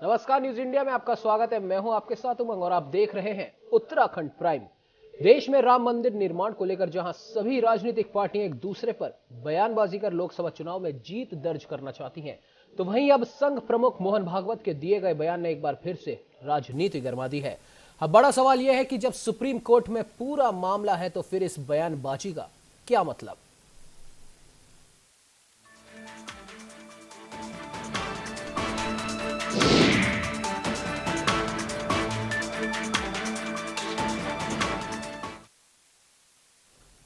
नमस्कार, news India में आपका स्वागत है। मैं हूं आपके साथ उमंग और आप देख रहे हैं उत्तराखंड प्राइम। देश में राम मंदिर निर्माण को लेकर जहां सभी राजनीतिक पार्टियां एक दूसरे पर बयानबाजी कर लोकसभा चुनाव में जीत दर्ज करना चाहती हैं, तो वहीं अब संघ प्रमुख मोहन भागवत के दिए गए बयान ने एक बार फिर से राजनीति गरमा दी है। अब बड़ा सवाल यह है कि जब सुप्रीम कोर्ट में पूरा मामला है तो फिर इस बयानबाजी का क्या मतलब।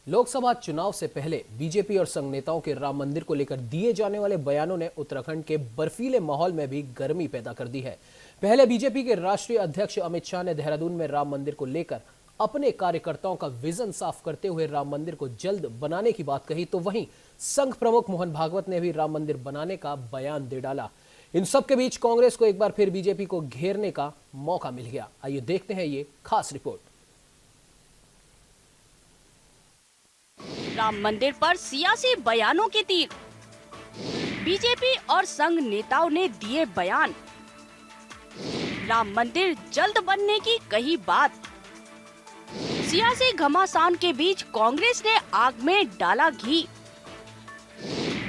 लोकसभा चुनाव से पहले बीजेपी और संघ नेताओं के राम मंदिर को लेकर दिए जाने वाले बयानों ने उत्तराखंड के बर्फीले माहौल में भी गर्मी पैदा कर दी है। पहले बीजेपी के राष्ट्रीय अध्यक्ष अमित शाह ने देहरादून में राम मंदिर को लेकर अपने कार्यकर्ताओं का विजन साफ करते हुए राम मंदिर को जल्द बनाने की बात कही, तो वहीं संघ प्रमुख मोहन भागवत ने भी राम मंदिर बनाने का बयान दे डाला। इन सब के बीच कांग्रेस को एक बार फिर बीजेपी को घेरने का मौका मिल गया। आइए देखते हैं ये खास रिपोर्ट। राम मंदिर पर सियासी बयानों के तीर, बीजेपी और संघ नेताओं ने दिए बयान। राम मंदिर जल्द बनने की कही बात। सियासी घमासान के बीच कांग्रेस ने आग में डाला घी।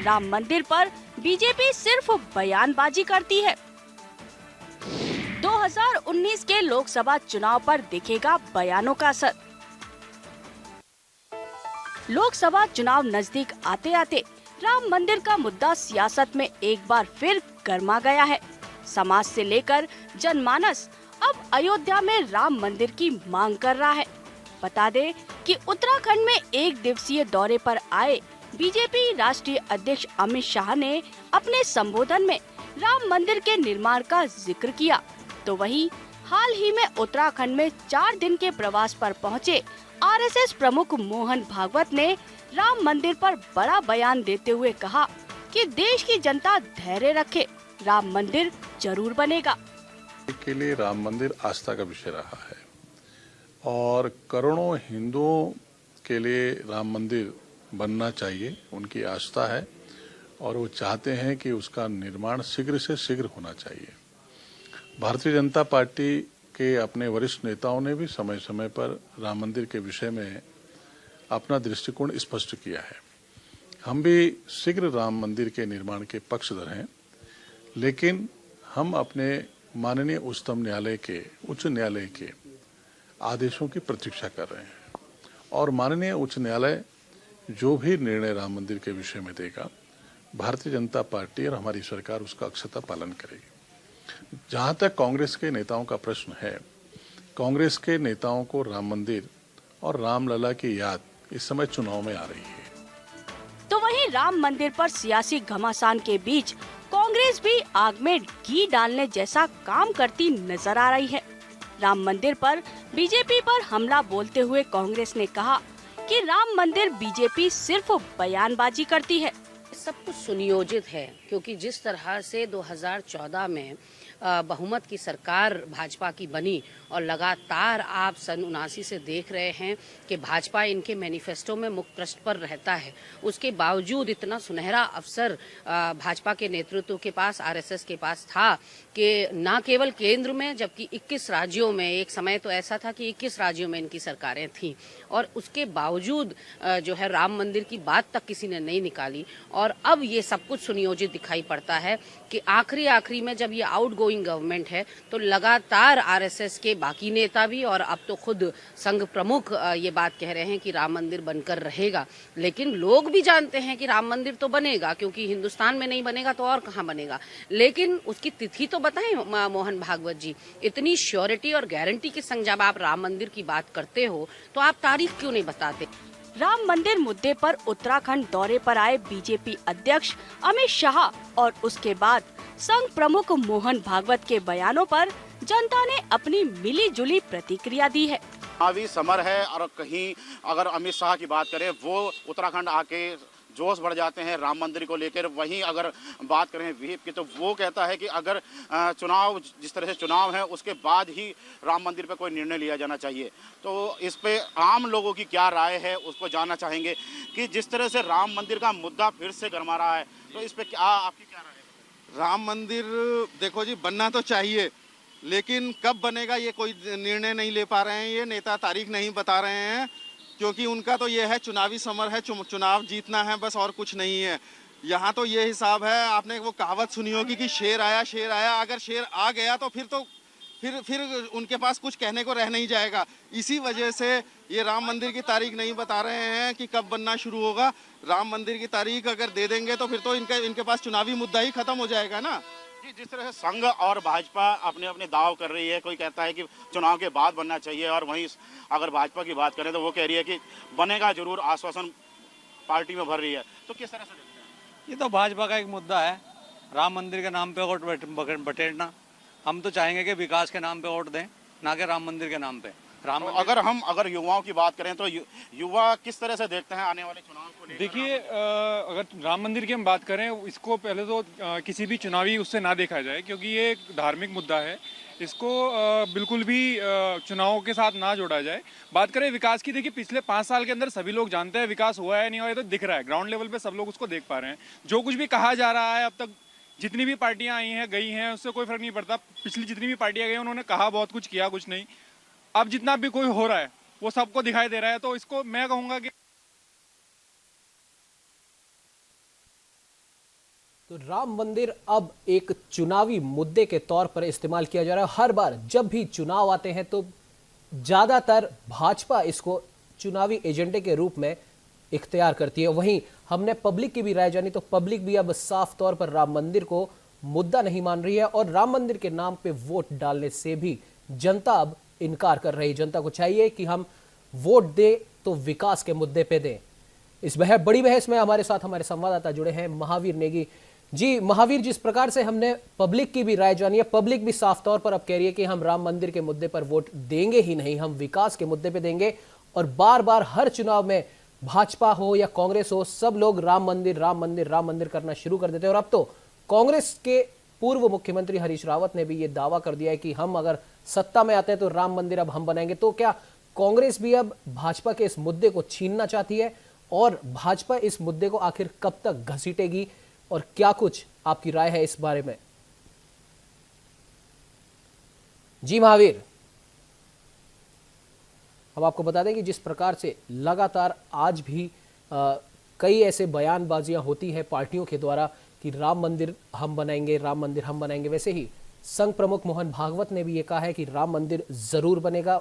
राम मंदिर पर बीजेपी सिर्फ बयानबाजी करती है। 2019 के लोकसभा चुनाव पर दिखेगा बयानों का असर। लोकसभा चुनाव नजदीक आते आते राम मंदिर का मुद्दा सियासत में एक बार फिर गर्मा गया है। समाज से लेकर जनमानस अब अयोध्या में राम मंदिर की मांग कर रहा है। बता दें कि उत्तराखंड में एक दिवसीय दौरे पर आए बीजेपी राष्ट्रीय अध्यक्ष अमित शाह ने अपने संबोधन में राम मंदिर के निर्माण का जिक्र किया, तो वहीं हाल ही में उत्तराखंड में 4 दिन के प्रवास पर पहुंचे आरएसएस प्रमुख मोहन भागवत ने राम मंदिर पर बड़ा बयान देते हुए कहा कि देश की जनता धैर्य रखे, राम मंदिर जरूर बनेगा। के लिए राम मंदिर आस्था का विषय रहा है और करोड़ों हिंदुओं के लिए राम मंदिर बनना चाहिए, उनकी आस्था है और वो चाहते हैं कि उसका निर्माण शीघ्र से शीघ्र होना चाहिए। भारतीय जनता पार्टी के अपने वरिष्ठ नेताओं ने भी समय समय पर राम मंदिर के विषय में अपना दृष्टिकोण स्पष्ट किया है। हम भी शीघ्र राम मंदिर के निर्माण के पक्षधर हैं, लेकिन हम अपने माननीय उच्चतम न्यायालय के उच्च न्यायालय के आदेशों की प्रतीक्षा कर रहे हैं और माननीय उच्च न्यायालय जो भी निर्णय राम मंदिर के विषय में देगा, भारतीय जनता पार्टी और हमारी सरकार उसका अक्षरशः पालन करेगी। जहां तक कांग्रेस के नेताओं का प्रश्न है, कांग्रेस के नेताओं को राम मंदिर और रामलला की याद इस समय चुनाव में आ रही है। तो वहीं राम मंदिर पर सियासी घमासान के बीच कांग्रेस भी आग में घी डालने जैसा काम करती नजर आ रही है। राम मंदिर पर बीजेपी पर हमला बोलते हुए कांग्रेस ने कहा कि राम मंदिर बीजेपी सिर्फ बयानबाजी करती है। सब कुछ सुनियोजित है, क्योंकि जिस तरह से 2014 में बहुमत की सरकार भाजपा की बनी और लगातार आप सन 79 से देख रहे हैं कि भाजपा इनके मैनिफेस्टो में मुख्य पृष्ठ पर रहता है। उसके बावजूद इतना सुनहरा अवसर भाजपा के नेतृत्व के पास, आरएसएस के पास था कि न केवल केंद्र में जबकि 21 राज्यों में, एक समय तो ऐसा था कि 21 राज्यों में इनकी सरकारें थीं, और उसके बावजूद जो है राम मंदिर की बात तक किसी ने नहीं निकाली। और अब ये सब कुछ सुनियोजित दिखाई पड़ता है कि आखिरी में जब ये आउटगोइंग गवर्नमेंट है तो लगातार आरएसएस के बाकी नेता भी और अब तो खुद संघ प्रमुख ये बात कह रहे हैं कि राम मंदिर बनकर रहेगा। लेकिन लोग भी जानते हैं कि राम मंदिर तो बनेगा, क्योंकि हिंदुस्तान में नहीं बनेगा तो और कहाँ बनेगा। लेकिन उसकी तिथि तो बताएं मोहन भागवत जी। इतनी श्योरिटी और गारंटी के संग जब आप राम मंदिर की बात करते हो तो आप तारीख क्यों नहीं बताते। राम मंदिर मुद्दे पर उत्तराखंड दौरे पर आए बीजेपी अध्यक्ष अमित शाह और उसके बाद संघ प्रमुख मोहन भागवत के बयानों पर जनता ने अपनी मिली जुली प्रतिक्रिया दी है। अभी समर है और कहीं अगर अमित शाह की बात करें, वो उत्तराखंड आके जोश बढ़ जाते हैं राम मंदिर को लेकर। वहीं अगर बात करें विहिप की, तो वो कहता है कि अगर चुनाव, जिस तरह से चुनाव है उसके बाद ही राम मंदिर पे कोई निर्णय लिया जाना चाहिए। तो इस पे आम लोगों की क्या राय है उसको जानना चाहेंगे कि जिस तरह से राम मंदिर का मुद्दा फिर से गरमा रहा है, तो इस पे क्या आपकी क्या राय है? राम मंदिर देखो जी, बनना तो चाहिए, लेकिन कब बनेगा ये कोई निर्णय नहीं ले पा रहे हैं। ये नेता तारीख नहीं बता रहे हैं, क्योंकि उनका तो ये है चुनावी समर है, चुनाव जीतना है बस, और कुछ नहीं है। यहाँ तो ये हिसाब है, आपने वो कहावत सुनी होगी कि शेर आया शेर आया। अगर शेर आ गया तो फिर उनके पास कुछ कहने को रह नहीं जाएगा। इसी वजह से ये राम मंदिर की तारीख नहीं बता रहे हैं कि कब बनना शुरू होगा। राम मंदिर की तारीख अगर दे देंगे तो फिर तो इनके पास चुनावी मुद्दा ही खत्म हो जाएगा ना। जी, जिस तरह से संघ और भाजपा अपने अपने दाव कर रही है, कोई कहता है कि चुनाव के बाद बनना चाहिए, और वहीं अगर भाजपा की बात करें तो वो कह रही है कि बनेगा जरूर, आश्वासन पार्टी में भर रही है। तो किस तरह से देखते हैं? ये तो भाजपा का एक मुद्दा है, राम मंदिर के नाम पे वोट बटेरना। हम तो चाहेंगे कि विकास के नाम पे वोट दें, ना कि राम मंदिर के नाम पे। तो अगर युवाओं की बात करें तो युवा किस तरह से देखते हैं आने वाले चुनाव को लेकर? देखिए, अगर राम मंदिर की हम बात करें, इसको पहले तो किसी भी चुनावी उससे ना देखा जाए, क्योंकि ये एक धार्मिक मुद्दा है। इसको बिल्कुल भी चुनावों के साथ ना जोड़ा जाए। बात करें विकास की, देखिए पिछले 5 साल के अंदर सभी लोग जानते हैं विकास हुआ है नहीं हुआ है, तो दिख रहा है ग्राउंड लेवल पे, सब लोग उसको देख पा रहे हैं। जो कुछ भी कहा जा रहा है अब तक, जितनी भी पार्टियां आई हैं गई हैं, उससे कोई फर्क नहीं पड़ता। पिछली जितनी भी पार्टियां गई उन्होंने कहा बहुत कुछ, किया कुछ नहीं। अब जितना भी कोई हो रहा है वो सबको दिखाई दे रहा है, तो इसको मैं कहूंगा कि तो राम मंदिर अब एक चुनावी मुद्दे के तौर पर इस्तेमाल किया जा रहा है। हर बार जब भी चुनाव आते हैं तो ज्यादातर भाजपा इसको चुनावी एजेंडे के रूप में इख्तियार करती है। वहीं हमने पब्लिक की भी राय जानी तो पब्लिक भी अब साफ तौर पर राम मंदिर को मुद्दा नहीं मान रही है, और राम मंदिर के नाम पे वोट डालने से भी जनता अब इनकार कर रही है। जनता को चाहिए कि हम वोट दे तो विकास के मुद्दे पे दें। इस बड़ी बहस में हमारे साथ हमारे संवाददाता जुड़े हैं, महावीर नेगी जी। महावीर, जिस प्रकार से हमने पब्लिक की भी राय जानी है, पब्लिक भी साफ तौर पर अब कह रही है कि हम राम मंदिर के मुद्दे पर वोट देंगे ही नहीं, हम विकास के मुद्दे पे देंगे। और बार बार हर चुनाव में भाजपा हो या कांग्रेस हो, सब लोग राम मंदिर राम मंदिर राम मंदिर करना शुरू कर देते हैं। और अब तो कांग्रेस के पूर्व मुख्यमंत्री हरीश रावत ने भी ये दावा कर दिया है कि हम अगर सत्ता में आते हैं तो राम मंदिर अब हम बनाएंगे। तो क्या कांग्रेस भी अब भाजपा के इस मुद्दे को छीनना चाहती है, और भाजपा इस मुद्दे को आखिर कब तक घसीटेगी, और क्या कुछ आपकी राय है इस बारे में? जी महावीर, हम आपको बता दें कि जिस प्रकार से लगातार आज भी कई ऐसे बयानबाजियां होती है पार्टियों के द्वारा कि राम मंदिर हम बनाएंगे, राम मंदिर हम बनाएंगे, वैसे ही संघ प्रमुख मोहन भागवत ने भी ये कहा है कि राम मंदिर जरूर बनेगा।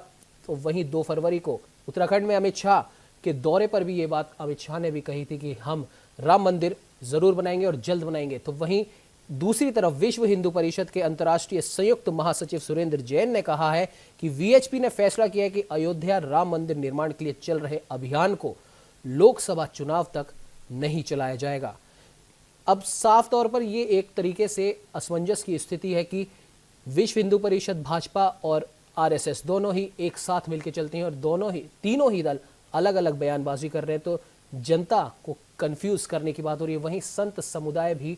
तो वहीं 2 फरवरी को उत्तराखंड में अमित शाह के दौरे पर भी ये बात अमित शाह ने भी कही थी कि हम राम मंदिर जरूर बनाएंगे और जल्द बनाएंगे। तो वहीं दूसरी तरफ विश्व हिंदू परिषद के अंतर्राष्ट्रीय संयुक्त महासचिव सुरेंद्र जैन ने कहा है कि वीएचपी ने फैसला किया है कि अयोध्या राम मंदिर निर्माण के लिए चल रहे अभियान को लोकसभा चुनाव तक नहीं चलाया जाएगा। अब साफ तौर पर यह एक तरीके से असमंजस की स्थिति है कि विश्व हिंदू परिषद, भाजपा और आरएसएस दोनों ही एक साथ मिलकर चलती हैं, और तीनों ही दल अलग अलग बयानबाजी कर रहे हैं। तो जनता को कंफ्यूज करने की बात हो रही है। वहीं संत समुदाय भी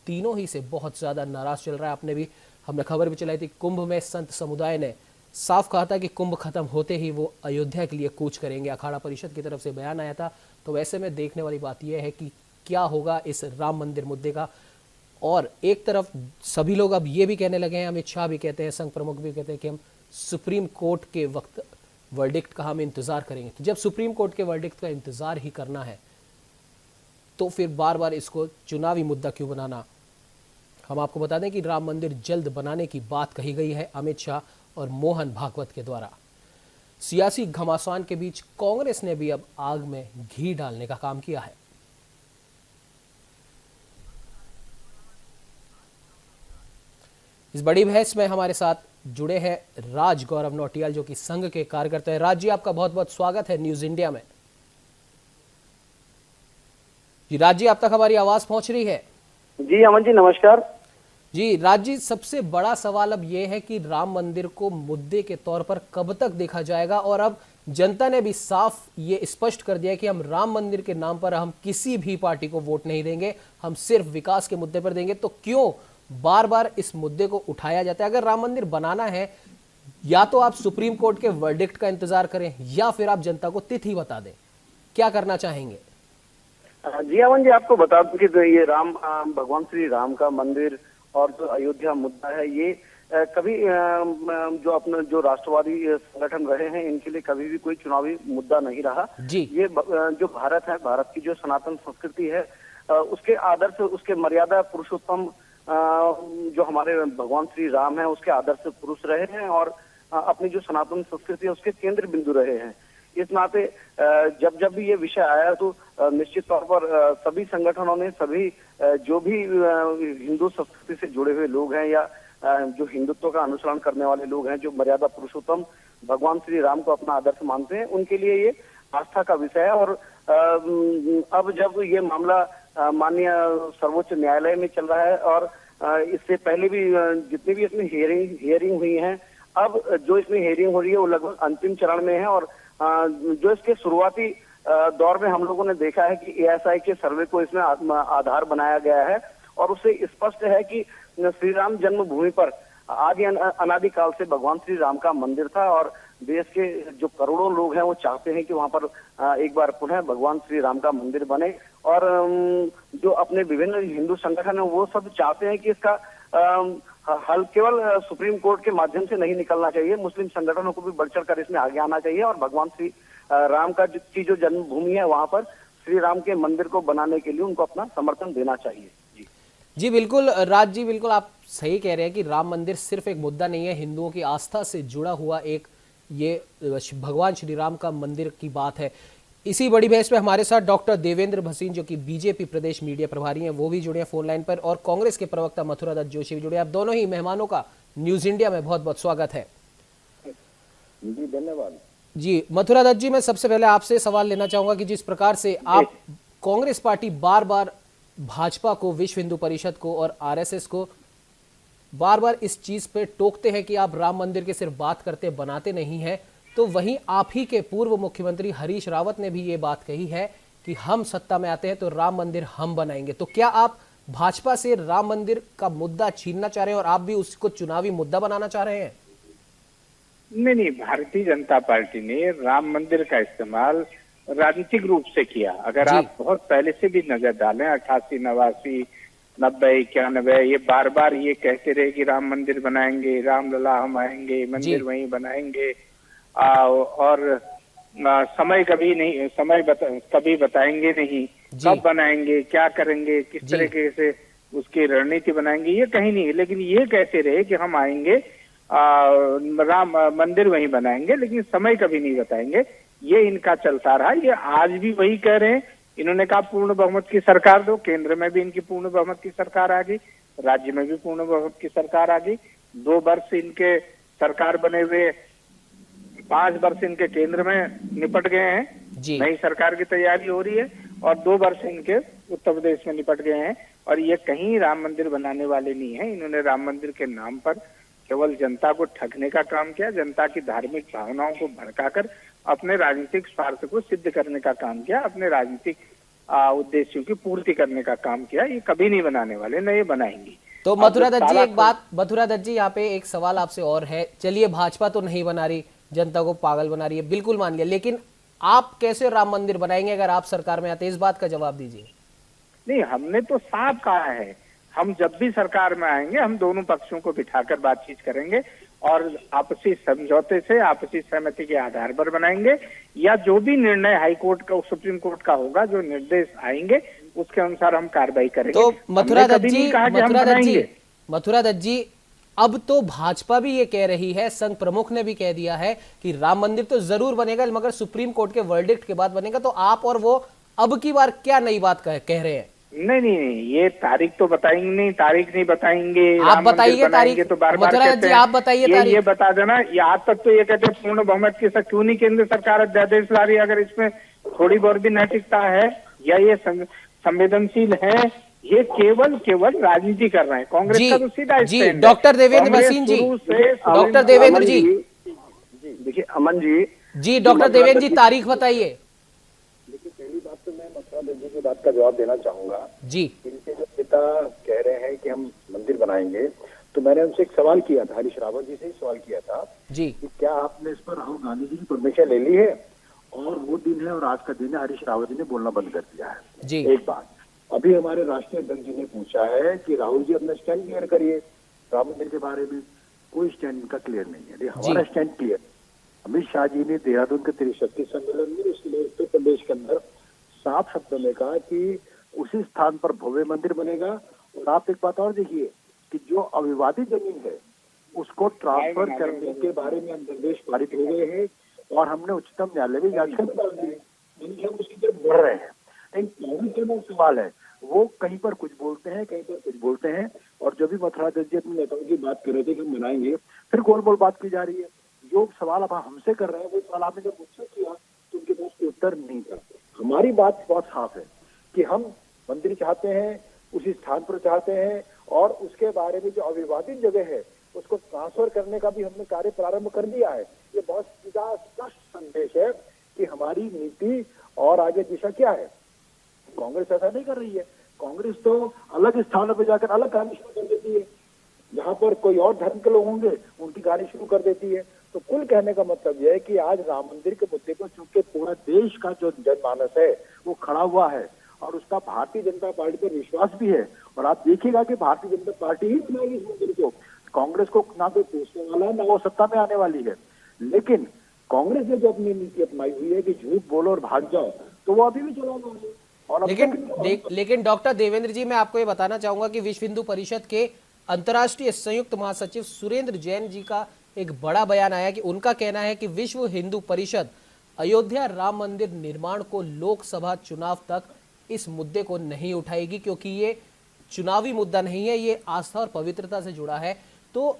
तीनों ही से बहुत ज्यादा नाराज चल रहा है। हमने खबर भी चलाई थी, कुंभ में संत समुदाय ने साफ कहा था कि कुंभ खत्म होते ही वो अयोध्या के लिए कूच करेंगे। अखाड़ा परिषद की तरफ से बयान आया था। तो वैसे में देखने वाली बात यह है कि क्या होगा इस राम मंदिर मुद्दे का। और एक तरफ सभी लोग अब ये भी कहने लगे हैं, अमित शाह भी कहते हैं, संघ प्रमुख भी कहते हैं कि हम सुप्रीम कोर्ट के वक्त वर्डिक्ट का हम इंतजार करेंगे। तो जब सुप्रीम कोर्ट के वर्डिक्ट का इंतजार ही करना है तो फिर बार बार इसको चुनावी मुद्दा क्यों बनाना। हम आपको बता दें कि राम मंदिर जल्द बनाने की बात कही गई है अमित शाह और मोहन भागवत के द्वारा। सियासी घमासान के बीच कांग्रेस ने भी अब आग में घी डालने का काम किया है। इस बड़ी बहस में हमारे साथ जुड़े हैं राज गौरव नौटियाल, जो कि संघ के कार्यकर्ता हैं। राज जी, आपका बहुत बहुत स्वागत है न्यूज इंडिया में। जी राज जी, आप तक हमारी आवाज पहुंच रही है? जी अमन जी, नमस्कार जी। राज जी, सबसे बड़ा सवाल अब यह है कि राम मंदिर को मुद्दे के तौर पर कब तक देखा जाएगा, और अब जनता ने भी साफ ये स्पष्ट कर दिया है कि हम राम मंदिर के नाम पर हम किसी भी पार्टी को वोट नहीं देंगे, हम सिर्फ विकास के मुद्दे पर देंगे। तो क्यों बार बार इस मुद्दे को उठाया जाता है? अगर राम मंदिर बनाना है, या तो आप सुप्रीम कोर्ट के वर्डिक्ट का इंतजार करें, या फिर आप जनता को तिथि बता दें। क्या करना चाहेंगे? जी अमन जी, आपको बता दूं कि ये भगवान श्री राम का मंदिर और जो अयोध्या मुद्दा है ये कभी जो अपना जो राष्ट्रवादी संगठन रहे हैं इनके लिए कभी भी कोई चुनावी मुद्दा नहीं रहा। जी। ये जो भारत है, भारत की जो सनातन संस्कृति है उसके आदर्श, उसके मर्यादा पुरुषोत्तम जो हमारे भगवान श्री राम है उसके आदर्श पुरुष रहे हैं और अपनी जो सनातन संस्कृति है उसके केंद्र बिंदु रहे हैं। इस नाते जब जब भी ये विषय आया तो निश्चित तौर पर सभी संगठनों ने, सभी जो भी हिंदू संस्कृति से जुड़े हुए लोग हैं या जो हिंदुत्व का अनुसरण करने वाले लोग हैं, जो मर्यादा पुरुषोत्तम भगवान श्री राम को अपना आदर्श मानते हैं, उनके लिए ये आस्था का विषय है। और अब जब ये मामला माननीय सर्वोच्च न्यायालय में चल रहा है और इससे पहले भी जितनी भी इसमें हियरिंग हुई है, अब जो इसमें हियरिंग हो रही है वो लगभग अंतिम चरण में है। और जो इसके शुरुआती दौर में हम लोगों ने देखा है कि ASI के सर्वे को इसमें आधार बनाया गया है और उससे स्पष्ट है कि श्री राम जन्मभूमि पर आदि अनादिकाल से भगवान श्री राम का मंदिर था और देश के जो करोड़ों लोग हैं वो चाहते हैं कि वहां पर एक बार पुनः भगवान श्री राम का मंदिर बने। और जो अपने विभिन्न हिंदू संगठन है वो सब चाहते हैं कि इसका हल केवल सुप्रीम कोर्ट के माध्यम से नहीं निकलना चाहिए, मुस्लिम संगठनों को भी बढ़ चढ़कर इसमें आगे आना चाहिए और भगवान श्री राम का जो जन्मभूमि है वहां पर श्री राम के मंदिर को बनाने के लिए उनको अपना समर्थन देना चाहिए। जी बिल्कुल राज जी, बिल्कुल आप सही कह रहे हैं कि राम मंदिर सिर्फ एक मुद्दा नहीं है, हिंदुओं की आस्था से जुड़ा हुआ एक ये भगवान श्री राम का मंदिर की बात है। इसी बड़ी बहस में हमारे साथ डॉक्टर देवेंद्र भसीन जो कि बीजेपी प्रदेश मीडिया प्रभारी हैं वो भी जुड़े हैं फोन लाइन पर, और कांग्रेस के प्रवक्ता मथुरा दत्त जोशी भी जुड़े हैं। आप दोनों ही मेहमानों का न्यूज इंडिया में बहुत बहुत स्वागत है। जी धन्यवाद। जी मथुरा दत्त जी, मैं सबसे पहले आपसे सवाल लेना चाहूंगा कि जिस प्रकार से आप कांग्रेस पार्टी बार बार भाजपा को, विश्व हिंदू परिषद को और RSS को बार बार इस चीज पे टोकते हैं कि आप राम मंदिर की सिर्फ बात करते बनाते नहीं हैं, तो वहीं आप ही के पूर्व मुख्यमंत्री हरीश रावत ने भी ये बात कही है कि हम सत्ता में आते हैं तो राम मंदिर हम बनाएंगे। तो क्या आप भाजपा से राम मंदिर का मुद्दा छीनना चाह रहे हैं और आप भी उसको चुनावी मुद्दा बनाना चाह रहे हैं? नहीं, भारतीय जनता पार्टी ने राम मंदिर का इस्तेमाल राजनीतिक रूप से किया। अगर आप बहुत पहले से भी नजर डालें, 88, 89, 90, 91 ये बार बार ये कहते रहे कि राम मंदिर बनाएंगे, रामलला हम आएंगे, मंदिर वहीं बनाएंगे, और समय कभी नहीं, कभी बताएंगे नहीं, कब बनाएंगे, क्या करेंगे, किस तरीके से उसकी रणनीति बनाएंगे, ये कहीं नहीं। लेकिन ये कहते रहे कि हम आएंगे, राम मंदिर वहीं बनाएंगे, लेकिन समय कभी नहीं बताएंगे। ये इनका चलता रहा, ये आज भी वही कह रहे हैं। इन्होंने कहा पूर्ण बहुमत की सरकार दो, केंद्र में भी इनकी पूर्ण बहुमत की सरकार आ गई, राज्य में भी पूर्ण बहुमत की सरकार आ गई। 2 वर्ष इनके सरकार बने हुए, 5 वर्ष इनके केंद्र में निपट गए हैं, नई सरकार की तैयारी हो रही है, और 2 वर्ष इनके उत्तर प्रदेश में निपट गए हैं। और ये कहीं राम मंदिर बनाने वाले नहीं है। इन्होंने राम मंदिर के नाम पर केवल जनता को ठगने का काम किया, जनता की धार्मिक भावनाओं को भड़काकर अपने राजनीतिक स्वार्थ को सिद्ध करने का काम किया, अपने राजनीतिक उद्देश्यों की पूर्ति करने का काम किया। ये कभी नहीं बनाने वाले, न ये बनाएंगे। तो मथुरा दत्त जी, एक बात, मथुरा दत्त जी यहाँ पे एक सवाल आपसे और है। चलिए भाजपा तो नहीं बना रही, जनता को पागल बना रही है, बिल्कुल मान लिया, लेकिन आप कैसे राम मंदिर बनाएंगे अगर आप सरकार में आते हैं? इस बात का जवाब दीजिए। नहीं, हमने तो साफ कहा है, हम जब भी सरकार में आएंगे हम दोनों पक्षों को बिठाकर बातचीत करेंगे और आपसी समझौते से, आपसी सहमति के आधार पर बनाएंगे, या जो भी निर्णय हाई कोर्ट का, सुप्रीम कोर्ट का होगा, जो निर्देश आएंगे उसके अनुसार हम कार्रवाई करेंगे। तो मथुरा दत्त जी, अब तो भाजपा भी ये कह रही है, संघ प्रमुख ने भी कह दिया है कि राम मंदिर तो जरूर बनेगा मगर सुप्रीम कोर्ट के वर्डिक्ट के बाद बनेगा। तो आप और वो अब की बार क्या नई बात कह रहे हैं? नहीं, ये तारीख तो बताएंगे नहीं, तारीख नहीं बताएंगे। आप बताइए तारीख, तो बार बार कहते हैं, आप बताइए तारीख। ये बता देना, यहाँ तक तो ये कहते हैं पूर्ण बहुमत की, क्यों नहीं केंद्र सरकार अध्यादेश ला रही है? अगर इसमें थोड़ी बहुत भी नैतिकता है या ये संवेदनशील है, ये केवल राजनीति कर रहे हैं। कांग्रेस का तो सीधा जी। डॉक्टर देवेंद्र भसीन जी, डॉक्टर देवेंद्र जी, देखिए अमन जी, डॉक्टर देवेंद्र जी तारीख बताइए। पहली बात तो मैं मथुरा दत्त जी की बात का जवाब देना चाहूंगा जी। इनके जो पिता कह रहे हैं कि हम मंदिर बनाएंगे, तो मैंने उनसे एक सवाल किया था, हरीश रावत जी से ही सवाल किया था जी कि क्या आपने इस पर राहुल गांधी जी की परमिशन ले ली है? और वो दिन है और आज का दिन है, हरीश रावत जी ने बोलना बंद कर दिया है। जी। एक बात। अभी हमारे राष्ट्रीय अध्यक्ष जी ने पूछा है कि राहुल जी अपना स्टैंड क्लियर करिए राम मंदिर के बारे में। कोई स्टैंड इनका क्लियर नहीं है। हमारा स्टैंड क्लियर। अमित शाह जी ने देहरादून के 63 सम्मेलन में इसलिए उत्तर प्रदेश के अंदर साफ शब्दों में कहा कि उसी स्थान पर भव्य मंदिर बनेगा। और आप एक बात और देखिए कि जो अविवादित जमीन है उसको ट्रांसफर करने के बारे में निर्देश पारित हो गए हैं और हमने उच्चतम न्यायालय में याचिका भी डाल दी है। यानी हम उसकी तरफ बढ़ रहे हैं। लेकिन कांग्रेस का जो सवाल है वो कहीं पर कुछ बोलते हैं, कहीं पर कुछ बोलते हैं। और जब भी मथुरा दत्त जी अपने नेताओं की बात कर रहे थे कि हम मनाएंगे, फिर गोल बोल बात की जा रही है। जो सवाल अब हमसे कर रहे हैं वो सवाल आपने जब मुझसे किया तो उनके पास कोई उत्तर नहीं था। हमारी बात बहुत साफ है कि हम मंदिर चाहते हैं, उसी स्थान पर चाहते हैं और उसके बारे में जो अविवादित जगह है उसको ट्रांसफर करने का भी हमने कार्य प्रारंभ कर दिया है। ये बहुत सीधा स्पष्ट संदेश है कि हमारी नीति और आगे दिशा क्या है। कांग्रेस ऐसा नहीं कर रही है। कांग्रेस तो अलग स्थानों पर जाकर अलग कहानी शुरू कर देती है। जहां पर कोई और धर्म के लोग होंगे उनकी कहानी शुरू कर देती है। तो कुल कहने का मतलब यह है कि आज राम मंदिर के मुद्दे पर चूंकि पूरा देश का जो जनमानस है वो खड़ा हुआ है और उसका भारतीय जनता पार्टी पर विश्वास भी है। और आप देखिएगा कि भारतीय जनता पार्टी ही बनाएगी इस मंदिर को। कांग्रेस को ना कोई पूछने वाला है ना वो सत्ता में आने वाली है। लेकिन कांग्रेस ने जो अपनी नीति अपनाई हुई है कि झूठ बोलो और भाग जाओ, तो वो अभी भी चलाना है। और लेकिन डॉक्टर देवेंद्र जी, मैं आपको ये बताना चाहूंगा कि विश्व हिंदू परिषद के अंतर्राष्ट्रीय संयुक्त महासचिव सुरेंद्र जैन जी का एक बड़ा बयान आया कि उनका कहना है कि विश्व हिंदू परिषद अयोध्या राम मंदिर निर्माण को लोकसभा चुनाव तक इस मुद्दे को नहीं उठाएगी, क्योंकि ये चुनावी मुद्दा नहीं है, ये आस्था और पवित्रता से जुड़ा है। तो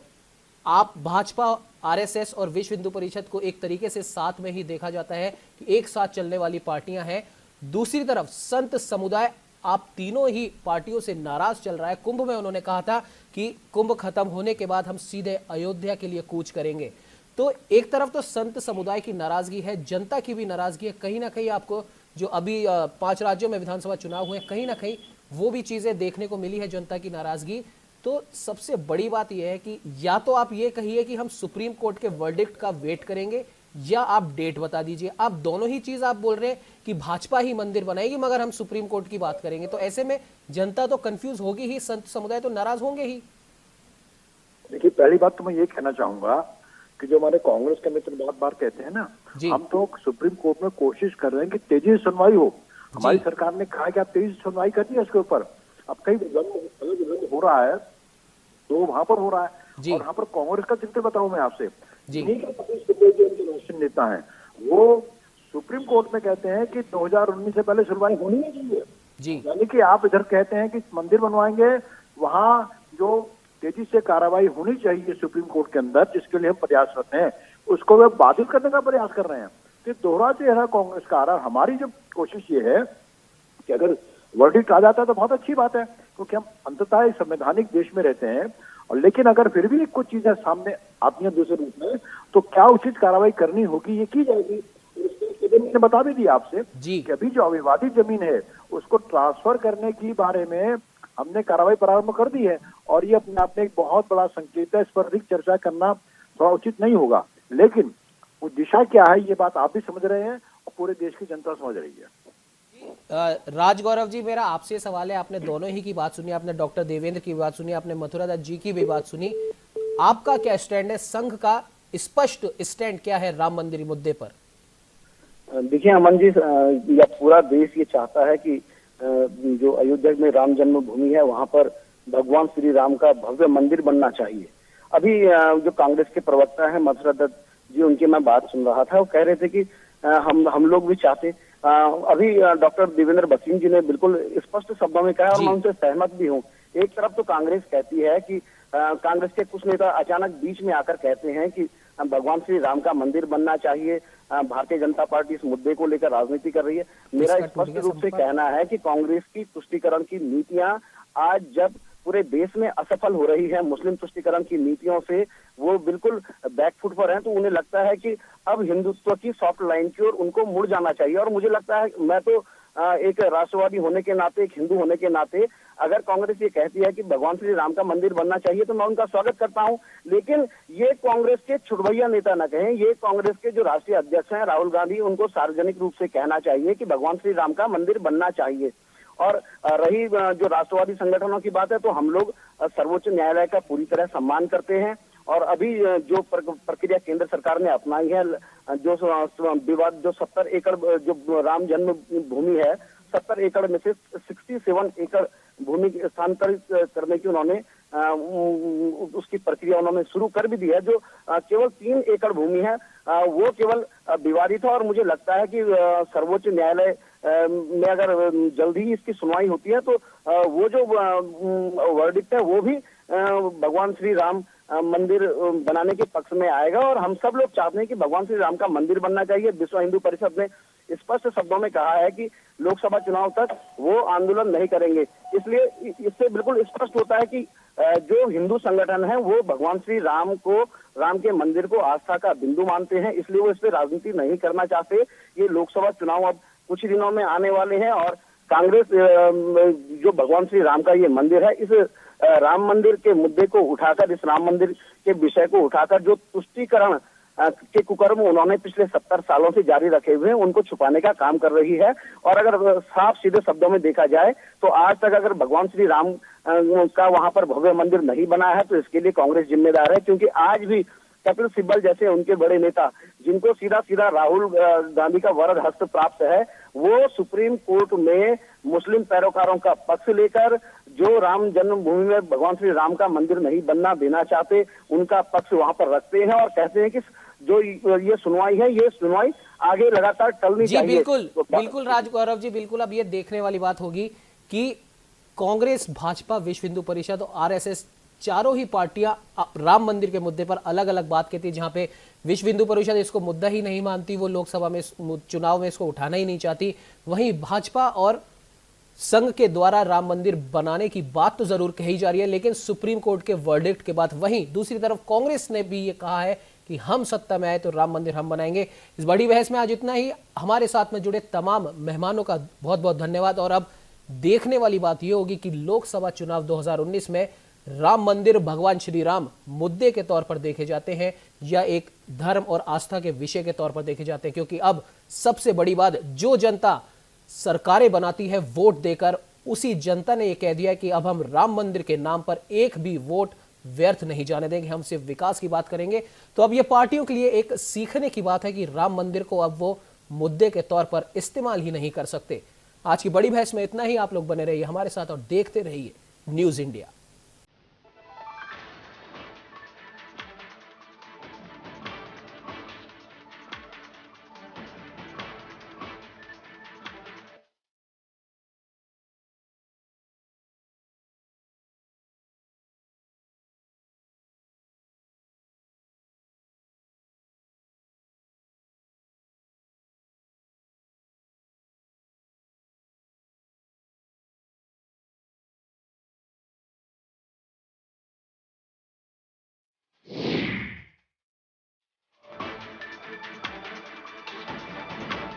आप भाजपा, आरएसएस और विश्व हिंदू परिषद को एक तरीके से साथ में ही देखा जाता है कि एक साथ चलने वाली पार्टियां हैं। दूसरी तरफ संत समुदाय आप तीनों ही पार्टियों से नाराज चल रहा है। कुंभ में उन्होंने कहा था कि कुंभ खत्म होने के बाद हम सीधे अयोध्या के लिए कूच करेंगे। तो एक तरफ तो संत समुदाय की नाराजगी है, जनता की भी नाराजगी है। कहीं ना कहीं आपको जो अभी 5 राज्यों में विधानसभा चुनाव हुए, कहीं ना कहीं वो भी चीजें देखने को मिली है, जनता की नाराजगी। तो सबसे बड़ी बात यह है कि या तो आप ये कहिए कि हम सुप्रीम कोर्ट के वर्डिक्ट का वेट करेंगे या आप डेट बता दीजिए। आप दोनों ही चीज आप बोल रहे हैं कि भाजपा ही मंदिर बनाएगी मगर हम सुप्रीम कोर्ट की बात करेंगे। तो ऐसे में जनता तो कंफ्यूज होगी ही, संत समुदाय तो नाराज होंगे ही। देखिए, पहली बात तो मैं ये कहना चाहूंगा कि जो हमारे कांग्रेस के मित्र बहुत बार कहते हैं ना, हम तो सुप्रीम कोर्ट में कोशिश कर रहे हैं कि तेजी से सुनवाई हो। हमारी सरकार ने कहा कि आप तेजी से सुनवाई करिए इसके ऊपर। अब कई विलंब हो रहा है तो वहां पर हो रहा है। और यहाँ पर कांग्रेस का चिंतन बताऊं मैं आपसे, राष्ट्रीय नेता है वो सुप्रीम कोर्ट में कहते हैं कि 2019 से पहले सुनवाई होनी नहीं चाहिए। यानी कि आप इधर कहते हैं कि मंदिर बनवाएंगे, वहां जो तेजी से कार्रवाई होनी चाहिए सुप्रीम कोर्ट के अंदर, जिसके लिए हम प्रयासरत हैं, उसको वे बाधित करने का प्रयास कर रहे हैं। तो दोहरा चेहरा कांग्रेस का आ रहा है। हमारी जो कोशिश ये है कि अगर वर्डिक्ट आ जाता है तो बहुत अच्छी बात है, क्योंकि हम अंततः एक संवैधानिक देश में रहते हैं। और लेकिन अगर फिर भी कुछ चीजें सामने आती हैं दूसरे रूप में, तो क्या उचित कार्रवाई करनी होगी, ये की जाएगी। मैंने बता भी दिया आपसे कि अभी जो अविवादित जमीन है उसको ट्रांसफर करने की बारे में हमने कार्रवाई प्रारंभ कर दी है। और ये अपने आप में एक बहुत बड़ा संकेत है। इस पर अधिक चर्चा करना थोड़ा उचित नहीं होगा, लेकिन वो दिशा क्या है ये बात आप भी समझ रहे हैं और पूरे देश की जनता समझ रही है। राजगौरव जी, मेरा आपसे सवाल है, आपने दोनों ही की बात सुनी, आपने डॉक्टर देवेंद्र की बात सुनी, आपने मथुरा दत्त जी की भी बात सुनी। आपका क्या स्टैंड है, संघ का स्पष्ट स्टैंड क्या है राम मंदिर मुद्दे पर? देखिए अमन जी, या पूरा देश ये चाहता है कि जो अयोध्या में राम जन्मभूमि है वहां पर भगवान श्री राम का भव्य मंदिर बनना चाहिए। अभी जो कांग्रेस के प्रवक्ता है मथुरा दत्त जी, उनकी मैं बात सुन रहा था, वो कह रहे थे कि हम लोग भी चाहते। अभी डॉक्टर देवेंद्र भसीन जी ने बिल्कुल स्पष्ट शब्दों में कहा और मैं उनसे सहमत भी हूँ। एक तरफ तो कांग्रेस कहती है कि कांग्रेस के कुछ नेता अचानक बीच में आकर कहते हैं कि भगवान श्री राम का मंदिर बनना चाहिए। भारतीय जनता पार्टी इस मुद्दे को लेकर राजनीति कर रही है। मेरा स्पष्ट रूप से कहना है कि कांग्रेस की तुष्टीकरण की नीतियां आज जब पूरे देश में असफल हो रही है, मुस्लिम तुष्टीकरण की नीतियों से वो बिल्कुल बैकफुट पर हैं, तो उन्हें लगता है कि अब हिंदुत्व की सॉफ्ट लाइन की ओर उनको मुड़ जाना चाहिए। और मुझे लगता है, मैं तो एक राष्ट्रवादी होने के नाते, एक हिंदू होने के नाते, अगर कांग्रेस ये कहती है कि भगवान श्री राम का मंदिर बनना चाहिए तो मैं उनका स्वागत करता हूं। लेकिन ये कांग्रेस के छुड़भैया नेता न कहें, ये कांग्रेस के जो राष्ट्रीय अध्यक्ष हैं राहुल गांधी, उनको सार्वजनिक रूप से कहना चाहिए कि भगवान श्री राम का मंदिर बनना चाहिए। और रही जो राष्ट्रवादी संगठनों की बात है, तो हम लोग सर्वोच्च न्यायालय का पूरी तरह सम्मान करते हैं। और अभी जो प्रक्रिया केंद्र सरकार ने अपनाई है, जो विवाद, जो 70 एकड़ जो राम जन्म भूमि है, 70 एकड़ में से 67 एकड़ भूमि स्थानांतरित करने की उन्होंने उसकी प्रक्रिया उन्होंने शुरू कर भी दी है। जो केवल 3 एकड़ भूमि है वो केवल विवादित है, और मुझे लगता है कि सर्वोच्च न्यायालय में अगर जल्दी ही इसकी सुनवाई होती है तो वो जो वर्डिक्ट है वो भी भगवान श्री राम मंदिर बनाने के पक्ष में आएगा। और हम सब लोग चाहते हैं कि भगवान श्री राम का मंदिर बनना चाहिए। विश्व हिंदू परिषद ने स्पष्ट शब्दों में कहा है कि लोकसभा चुनाव तक वो आंदोलन नहीं करेंगे। इसलिए इससे बिल्कुल स्पष्ट होता है कि जो हिंदू संगठन है वो भगवान श्री राम को, राम के मंदिर को आस्था का बिंदु मानते हैं, इसलिए वो इस पे राजनीति नहीं करना चाहते। ये लोकसभा चुनाव अब कुछ ही दिनों में आने वाले हैं, और कांग्रेस जो भगवान श्री राम का ये मंदिर है, इस राम मंदिर के मुद्दे को उठाकर, इस राम मंदिर के विषय को उठाकर जो तुष्टीकरण के कुकर्म उन्होंने पिछले 70 सालों से जारी रखे हुए हैं, उनको छुपाने का काम कर रही है। और अगर साफ सीधे शब्दों में देखा जाए तो आज तक अगर भगवान श्री राम का वहां पर भव्य मंदिर नहीं बना है तो इसके लिए कांग्रेस जिम्मेदार है, क्योंकि आज भी कपिल सिब्बल जैसे उनके बड़े नेता, जिनको सीधा सीधा राहुल गांधी का वरद हस्त प्राप्त है, वो सुप्रीम कोर्ट में मुस्लिम पैरोकारों का पक्ष लेकर जो राम जन्मभूमि में भगवान श्री राम का मंदिर नहीं बनना देना चाहते, उनका पक्ष वहां पर रखते हैं और कहते हैं कि जो ये सुनवाई है, ये सुनवाई आगे लगातार टलनी चाहिए। बिल्कुल बिल्कुल राजगौरव जी, बिल्कुल। अब ये देखने वाली बात होगी कि कांग्रेस, भाजपा, विश्व हिंदू परिषद और आरएसएस, चारों ही पार्टियां राम मंदिर के मुद्दे पर अलग अलग बात कहती है। जहां पे विश्व हिंदू परिषद इसको मुद्दा ही नहीं मानती, वो लोकसभा में चुनाव में इसको उठाना ही नहीं चाहती, वहीं भाजपा और संघ के द्वारा राम मंदिर बनाने की बात तो जरूर कही जा रही है, लेकिन सुप्रीम कोर्ट के वर्डिक्ट के बाद वहीं दूसरी तरफ कांग्रेस ने भी ये कहा है कि हम सत्ता में आए तो राम मंदिर हम बनाएंगे। इस बड़ी बहस में आज इतना ही। हमारे साथ में जुड़े तमाम मेहमानों का बहुत बहुत धन्यवाद। और अब देखने वाली बात यह होगी कि लोकसभा चुनाव 2019 में राम मंदिर भगवान श्री राम मुद्दे के तौर पर देखे जाते हैं या एक धर्म और आस्था के विषय के तौर पर देखे जाते हैं, क्योंकि अब सबसे बड़ी बात, जो जनता सरकारें बनाती है वोट देकर, उसी जनता ने यह कह दिया कि अब हम राम मंदिर के नाम पर एक भी वोट व्यर्थ नहीं जाने देंगे, हम सिर्फ विकास की बात करेंगे। तो अब यह पार्टियों के लिए एक सीखने की बात है कि राम मंदिर को अब वो मुद्दे के तौर पर इस्तेमाल ही नहीं कर सकते। आज की बड़ी बहस में इतना ही। आप लोग बने रहिए हमारे साथ और देखते रहिए न्यूज़ इंडिया।